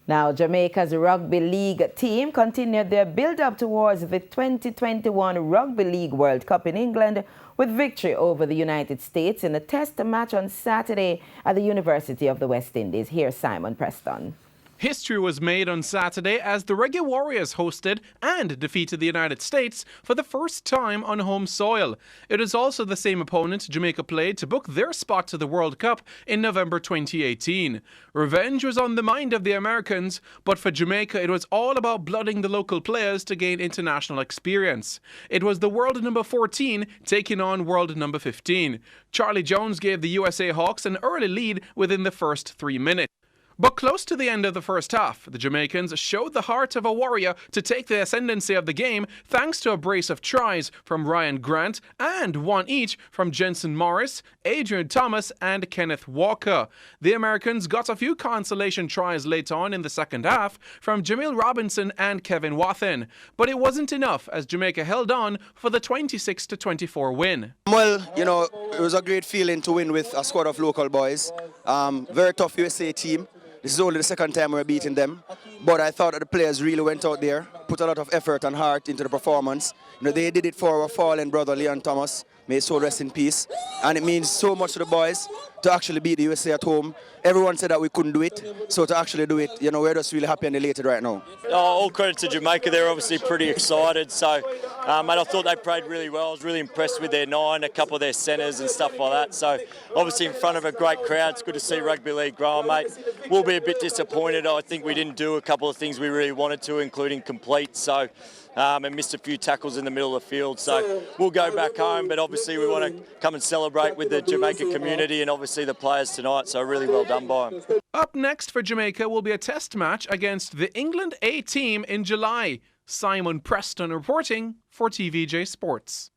Now, Jamaica's rugby league team continued their build-up towards the 2021 Rugby League World Cup in England with victory over the United States in a test match on Saturday at the University of the West Indies. Here's Simon Preston. History was made on Saturday as the Reggae Warriors hosted and defeated the United States for the first time on home soil. It is also the same opponent Jamaica played to book their spot to the World Cup in November 2018. Revenge was on the mind of the Americans, but for Jamaica it was all about blooding the local players to gain international experience. It was the world number 14 taking on world number 15. Charlie Jones gave the USA Hawks an early lead within the first 3 minutes. But close to the end of the first half, the Jamaicans showed the heart of a warrior to take the ascendancy of the game thanks to a brace of tries from Ryan Grant and one each from Jensen Morris, Adrian Thomas and Kenneth Walker. The Americans got a few consolation tries late on in the second half from Jamil Robinson and Kevin Wathen, but it wasn't enough as Jamaica held on for the 26-24 win. Well, it was a great feeling to win with a squad of local boys. Very tough USA team. This is only the second time we're beating them, but I thought that the players really went out there, put a lot of effort and heart into the performance. They did it for our fallen brother Leon Thomas, may his soul rest in peace, and it means so much to the boys to actually beat the USA at home. Everyone said that we couldn't do it, so to actually do it, we're just really happy and elated right now. All credit to Jamaica, they're obviously pretty excited, so mate, I thought they played really well. I was really impressed with their nine, a couple of their centres and stuff like that, so obviously in front of a great crowd, it's good to see rugby league growing, mate. We'll be a bit disappointed. I think we didn't do a couple of things we really wanted to, including complete, so and missed a few tackles in the middle of the field, so we'll go back home, but obviously we want to come and celebrate with the Jamaica community and obviously the players tonight, so really well done by them. Up next for Jamaica will be a test match against the England A team in July. Simon Preston reporting for TVJ Sports.